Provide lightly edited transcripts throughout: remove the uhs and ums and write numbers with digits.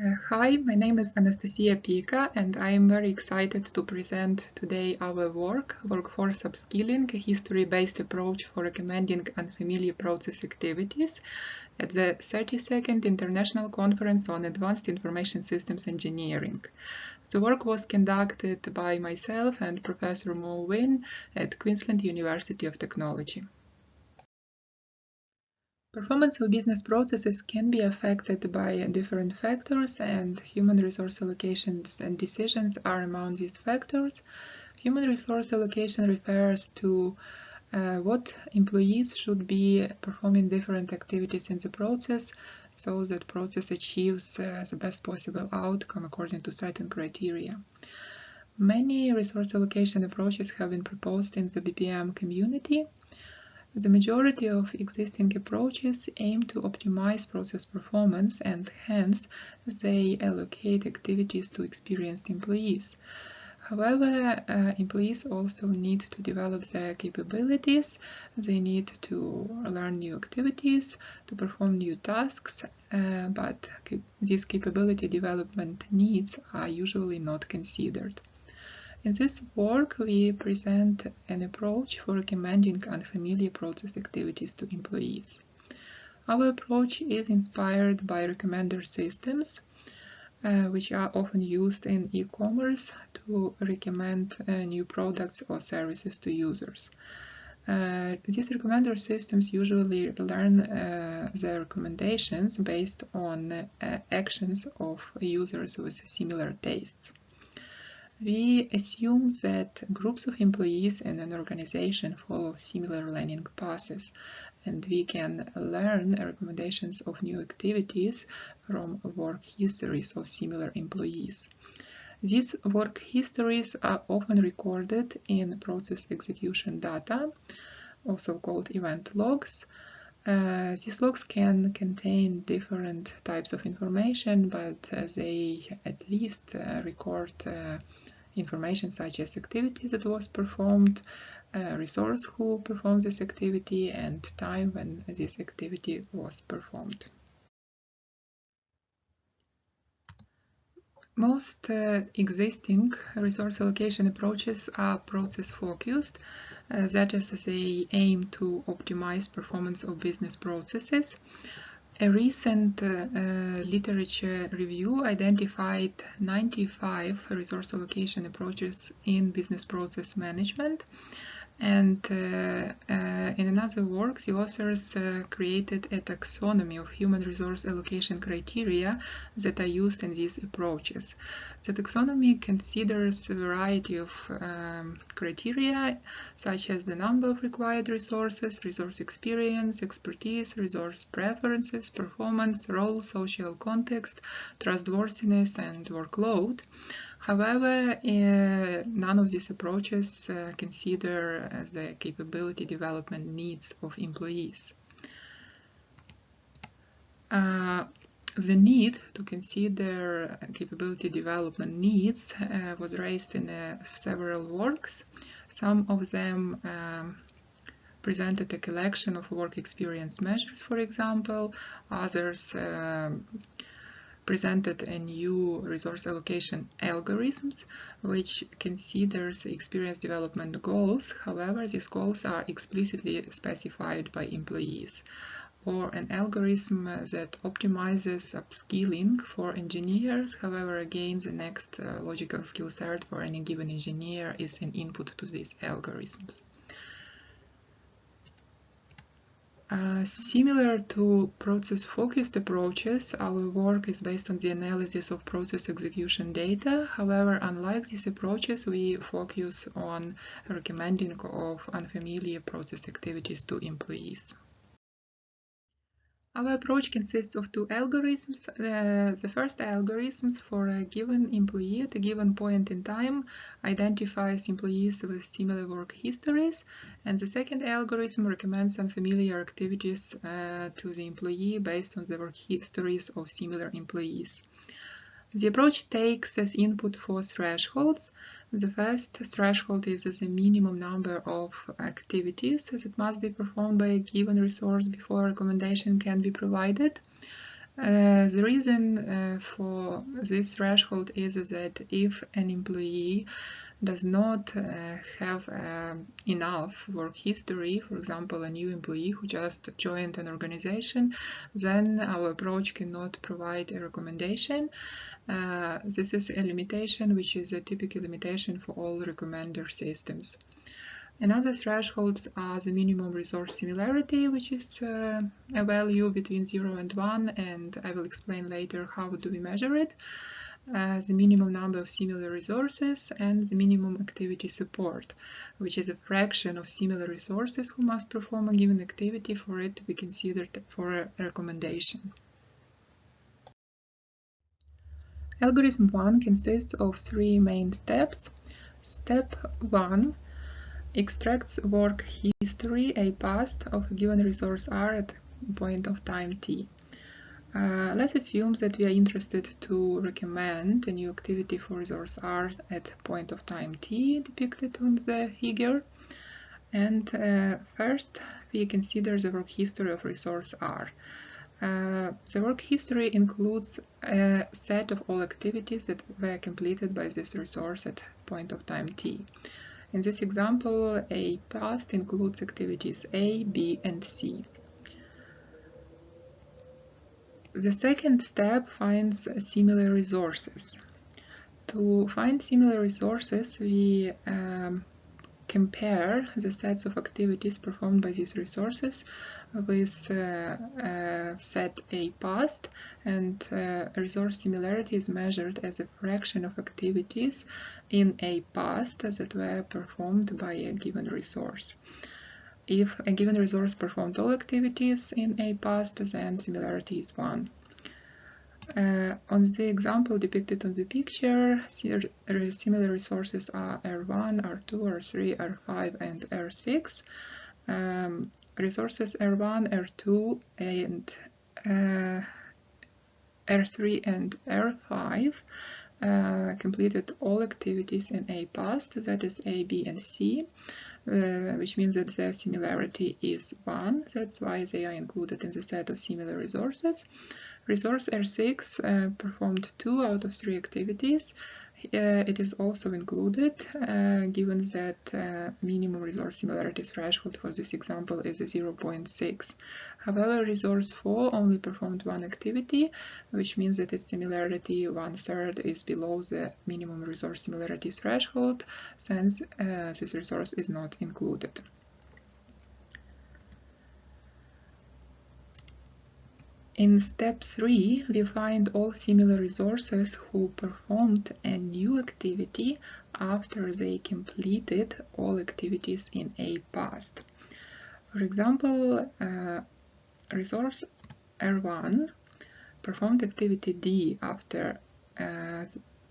Hi, my name is Anastasia Pika, and I am very excited to present today our work, Workforce Upskilling, a history-based approach for recommending unfamiliar process activities at the 32nd International Conference on Advanced Information Systems Engineering. The work was conducted by myself and Professor Mo Win at Queensland University of Technology. Performance of business processes can be affected by different factors, and human resource allocations and decisions are among these factors. Human resource allocation refers to what employees should be performing different activities in the process so that process achieves the best possible outcome according to certain criteria. Many resource allocation approaches have been proposed in the BPM community. The majority of existing approaches aim to optimize process performance, and hence they allocate activities to experienced employees. However, employees also need to develop their capabilities. They need to learn new activities, to perform new tasks, but these capability development needs are usually not considered. In this work, we present an approach for recommending unfamiliar process activities to employees. Our approach is inspired by recommender systems, which are often used in e-commerce to recommend new products or services to users. These recommender systems usually learn their recommendations based on actions of users with similar tastes. We assume that groups of employees in an organization follow similar learning paths, and we can learn recommendations of new activities from work histories of similar employees. These work histories are often recorded in process execution data, also called event logs. These logs can contain different types of information, but they at least record information such as activity that was performed, resource who performed this activity, and time when this activity was performed. Most existing resource allocation approaches are process-focused, that is, they aim to optimize performance of business processes. A recent literature review identified 95 resource allocation approaches in business process management, and in another work, the authors created a taxonomy of human resource allocation criteria that are used in these approaches. The taxonomy considers a variety of criteria, such as the number of required resources, resource experience, expertise, resource preferences, performance, role, social context, trustworthiness, and workload. However, none of these approaches consider the capability development needs of employees. The need to consider capability development needs was raised in several works. Some of them presented a collection of work experience measures, for example. Others presented a new resource allocation algorithms, which considers experience development goals. However, these goals are explicitly specified by employees. Or an algorithm that optimizes upskilling for engineers. However, again, the next logical skill set for any given engineer is an input to these algorithms. Similar to process-focused approaches, our work is based on the analysis of process execution data. However, unlike these approaches, we focus on recommending of unfamiliar process activities to employees. Our approach consists of two algorithms. The first algorithm for a given employee at a given point in time identifies employees with similar work histories, and the second algorithm recommends unfamiliar activities to the employee based on the work histories of similar employees. The approach takes as input four thresholds. The first threshold is the minimum number of activities that must be performed by a given resource before a recommendation can be provided. The reason for this threshold is that if an employee does not have enough work history, for example, a new employee who just joined an organization, then our approach cannot provide a recommendation. This is a limitation which is a typical limitation for all recommender systems. Another thresholds are the minimum resource similarity, which is a value between 0 and 1, and I will explain later how do we measure it, the minimum number of similar resources, and the minimum activity support, which is a fraction of similar resources who must perform a given activity for it to be considered for a recommendation. Algorithm 1 consists of 3 main steps. Step 1 extracts work history, a past, of a given resource R at a point of time t. Let's assume that we are interested to recommend a new activity for resource R at a point of time t depicted on the figure. And first we consider the work history of resource R. The work history includes a set of all activities that were completed by this resource at a point of time t. In this example, a past includes activities A, B, and C. The second step finds similar resources. To find similar resources, we compare the sets of activities performed by these resources with set A past, and resource similarity is measured as a fraction of activities in A past that were performed by a given resource. If a given resource performed all activities in A past, then similarity is 1. On the example depicted on the picture, similar resources are R1, R2, R3, R5, and R6. Resources R1, R2, and R3 and R5 completed all activities in A past, that is A, B, and C, which means that their similarity is 1. That's why they are included in the set of similar resources. Resource R6 performed 2 out of 3 activities. It is also included, given that minimum resource similarity threshold for this example is 0.6. However, resource 4 only performed 1 activity, which means that its similarity 1/3 is below the minimum resource similarity threshold, since this resource is not included. In step 3, we find all similar resources who performed a new activity after they completed all activities in A past. For example, resource R1 performed activity D after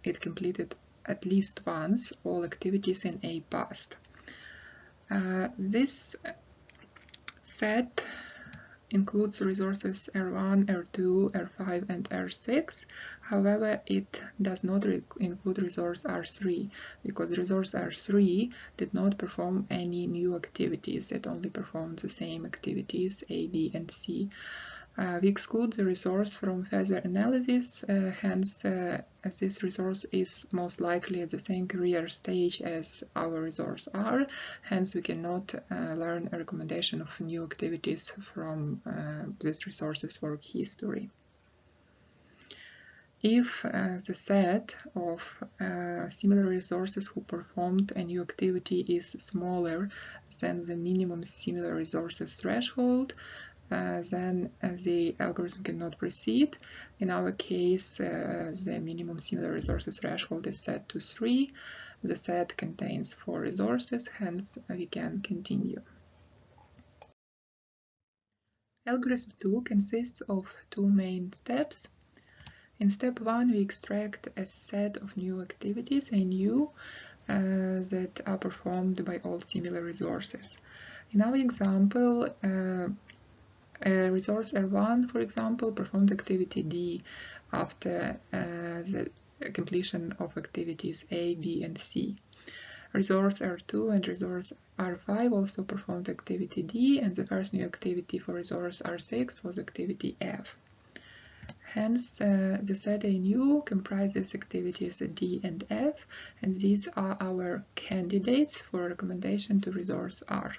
it completed at least once all activities in A past. This set includes resources R1, R2, R5, and R6. However, it does not include resource R3, because resource R3 did not perform any new activities. It only performed the same activities A, B, and C. We exclude the resource from further analysis, hence as this resource is most likely at the same career stage as our resource R, hence we cannot learn a recommendation of new activities from this resource's work history. If the set of similar resources who performed a new activity is smaller than the minimum similar resources threshold, then the algorithm cannot proceed. In our case, the minimum similar resources threshold is set to 3. The set contains 4 resources, hence we can continue. Algorithm 2 consists of 2 main steps. In step 1, we extract a set of new activities, NU, that are performed by all similar resources. In our example, resource R1, for example, performed activity D after the completion of activities A, B, and C. Resource R2 and resource R5 also performed activity D, and the first new activity for resource R6 was activity F. Hence, the set A and U comprises activities D and F, and these are our candidates for recommendation to resource R.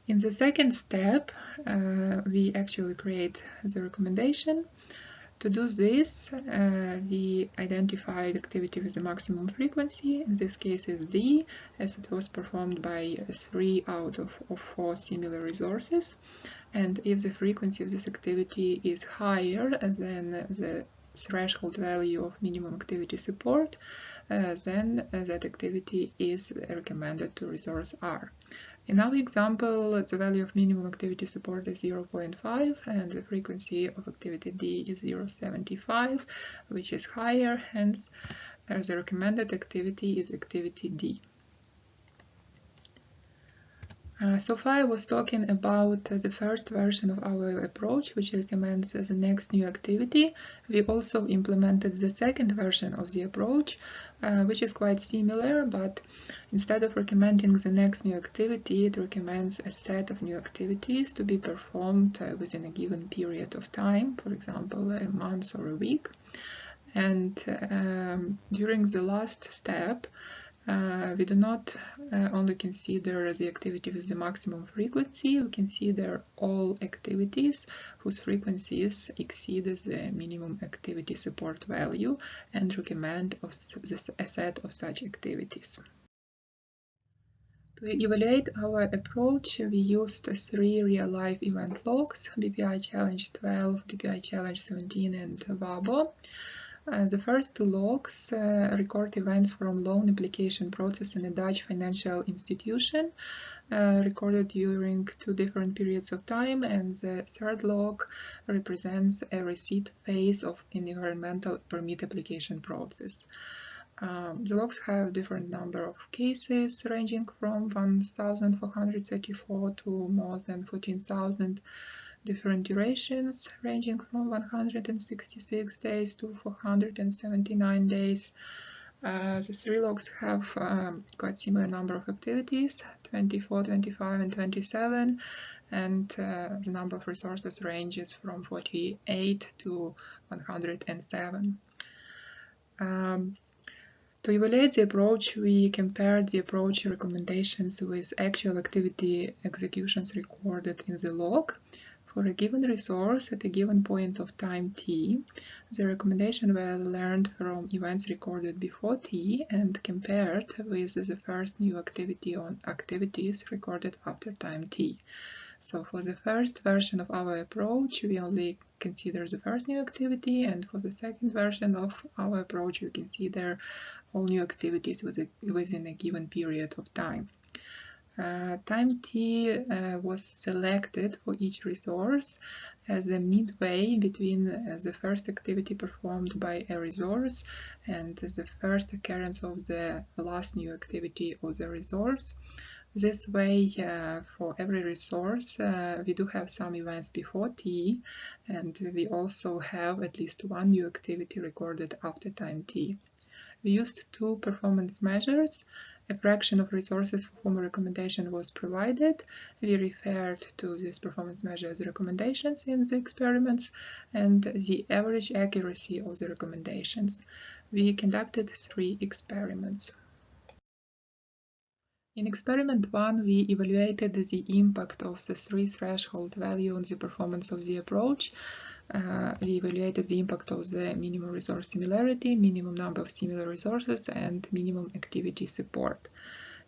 In the second step, we actually create the recommendation. To do this, we identified activity with the maximum frequency. In this case is D, as it was performed by 3 out of 4 similar resources. And if the frequency of this activity is higher than the threshold value of minimum activity support, then that activity is recommended to resource R. In our example, the value of minimum activity support is 0.5 and the frequency of activity D is 0.75, which is higher, hence the recommended activity is activity D. So far I was talking about the first version of our approach, which recommends the next new activity. We also implemented the second version of the approach, which is quite similar, but instead of recommending the next new activity, it recommends a set of new activities to be performed within a given period of time, for example, a month or a week. And during the last step, we do not only consider the activity with the maximum frequency, we consider all activities whose frequencies exceed the minimum activity support value and recommend a set of such activities. To evaluate our approach, we used 3 real-life event logs, BPI Challenge 12, BPI Challenge 17 and WABO. The first 2 logs record events from loan application process in a Dutch financial institution, recorded during 2 different periods of time, and the third log represents a receipt phase of an environmental permit application process. The logs have different number of cases, ranging from 1,434 to more than 14,000. Different durations ranging from 166 days to 479 days. The 3 logs have quite similar number of activities, 24, 25 and 27, and the number of resources ranges from 48 to 107. To evaluate the approach, we compared the approach recommendations with actual activity executions recorded in the log. For a given resource at a given point of time t, the recommendation were learned from events recorded before t and compared with the first new activity on activities recorded after time t. So for the first version of our approach, we only consider the first new activity, and for the second version of our approach, we consider all new activities within a given period of time. Time t was selected for each resource as a midway between the first activity performed by a resource and the first occurrence of the last new activity of the resource. This way, for every resource, we do have some events before t, and we also have at least one new activity recorded after time t. We used 2 performance measures. A fraction of resources for whom a recommendation was provided. We referred to these performance measures recommendations in the experiments, and the average accuracy of the recommendations. We conducted 3 experiments. In experiment 1, we evaluated the impact of the 3 threshold value on the performance of the approach. We evaluated the impact of the minimum resource similarity, minimum number of similar resources, and minimum activity support.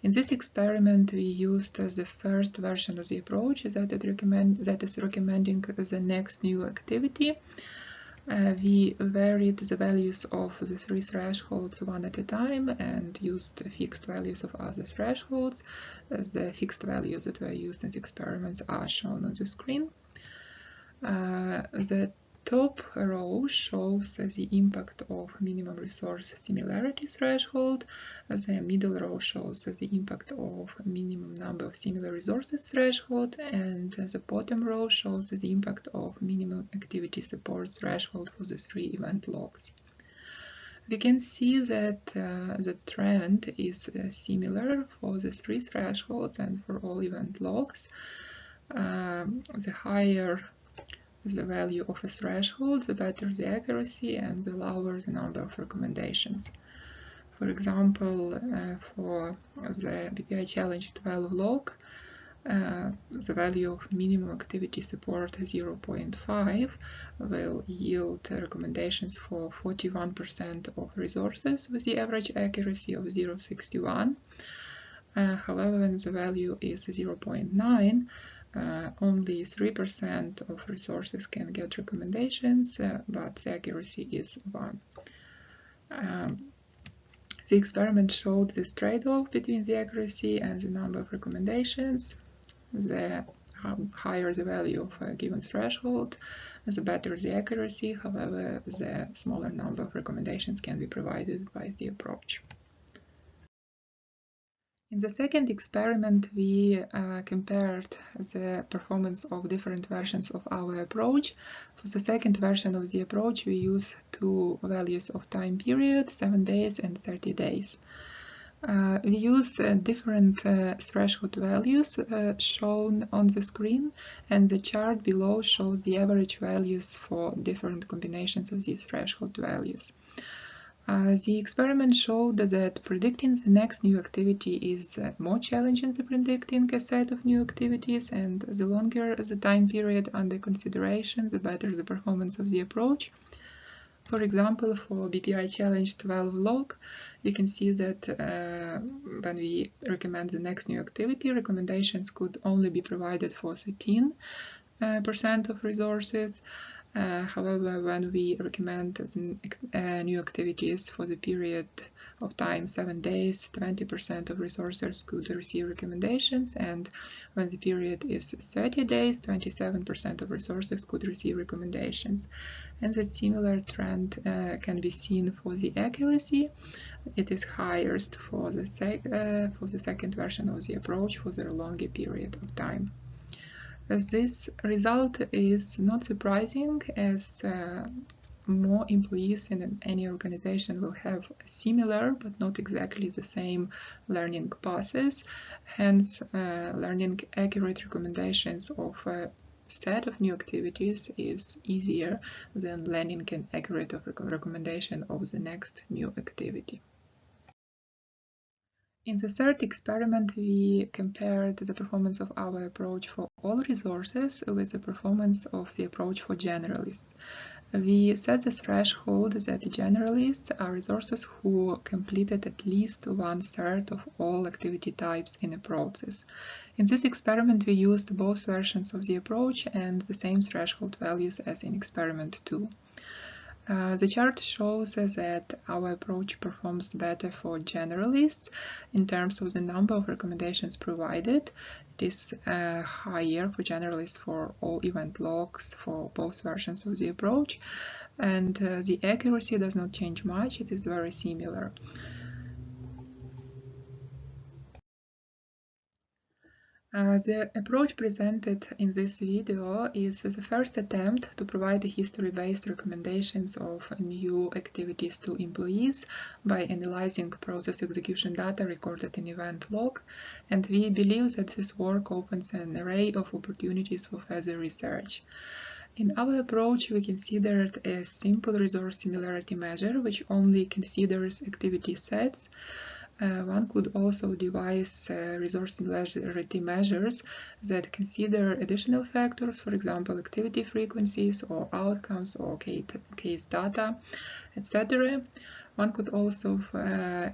In this experiment, we used the first version of the approach that is recommending the next new activity. We varied the values of the 3 thresholds one at a time and used fixed values of other thresholds. The fixed values that were used in the experiments are shown on the screen. The top row shows the impact of minimum resource similarity threshold. The middle row shows the impact of minimum number of similar resources threshold, and the bottom row shows the impact of minimum activity support threshold for the 3 event logs. We can see that the trend is similar for the 3 thresholds and for all event logs. The higher the value of a threshold, the better the accuracy and the lower the number of recommendations. For example, for the BPI Challenge 12 log, the value of minimum activity support 0.5 will yield recommendations for 41% of resources with the average accuracy of 0.61. However, when the value is 0.9, only 3% of resources can get recommendations, but the accuracy is 1. The experiment showed this trade-off between the accuracy and the number of recommendations. The higher the value of a given threshold, the better the accuracy. However, the smaller number of recommendations can be provided by the approach. In the second experiment, we compared the performance of different versions of our approach. For the second version of the approach, we use two values of time period, 7 days and 30 days. We use different threshold values shown on the screen, and the chart below shows the average values for different combinations of these threshold values. The experiment showed that predicting the next new activity is more challenging than predicting a set of new activities, and the longer the time period under consideration, the better the performance of the approach. For example, for BPI Challenge 12 log, we can see that when we recommend the next new activity, recommendations could only be provided for 13% of resources. However, when we recommend new activities for the period of time 7 days, 20% of resources could receive recommendations, and when the period is 30 days, 27% of resources could receive recommendations. And the similar trend can be seen for the accuracy. It is highest for the second version of the approach for the longer period of time. This result is not surprising, as more employees in any organization will have similar but not exactly the same learning paths. Hence, learning accurate recommendations of a set of new activities is easier than learning an accurate recommendation of the next new activity. In the third experiment, we compared the performance of our approach for all resources with the performance of the approach for generalists. We set the threshold that generalists are resources who completed at least 1/3 of all activity types in a process. In this experiment, we used both versions of the approach and the same threshold values as in experiment 2. The chart shows that our approach performs better for generalists in terms of the number of recommendations provided. It is higher for generalists for all event logs for both versions of the approach, and the accuracy does not change much. It is very similar. The approach presented in this video is the first attempt to provide history-based recommendations of new activities to employees by analyzing process execution data recorded in event log, and we believe that this work opens an array of opportunities for further research. In our approach, we considered a simple resource similarity measure which only considers activity sets. One could also devise resource similarity measures that consider additional factors, for example, activity frequencies or outcomes or case data, etc. One could also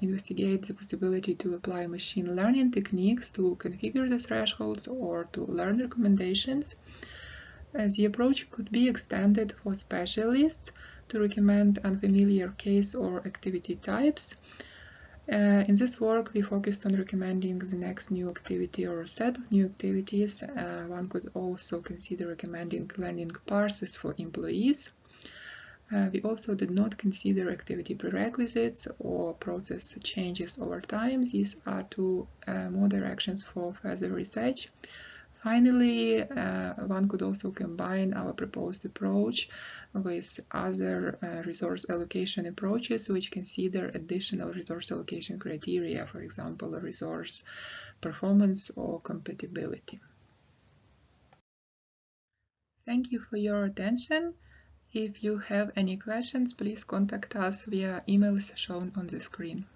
investigate the possibility to apply machine learning techniques to configure the thresholds or to learn recommendations. The approach could be extended for specialists to recommend unfamiliar case or activity types. In this work, we focused on recommending the next new activity or set of new activities. One could also consider recommending learning paths for employees. We also did not consider activity prerequisites or process changes over time. These are two more directions for further research. Finally, one could also combine our proposed approach with other resource allocation approaches which consider additional resource allocation criteria, for example, resource performance or compatibility. Thank you for your attention. If you have any questions, please contact us via emails shown on the screen.